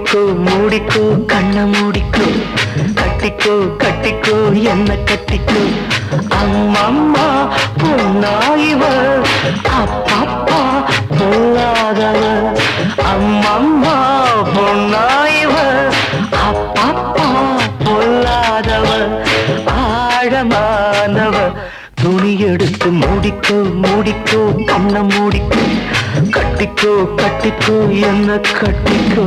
மூடிக்கோ மூடிக்கோ கண்ண மூடிக்கோ கட்டிக்கோ கட்டிக்கோ என்ன கட்டிக்கோ அம்மம்மா பொன்னாயிவ அப்பப்பா பொல்லாதவ அம்மம்மா பொன்னாயிவ அப்பப்பா பொல்லாதவ ஆழமானவ துணி எடுத்து மூடிக்கோ மூடிக்கோ கண்ண மூடிக்கோ கட்டிக்கோ கட்டிக்கோ என்ன கட்டிக்கோ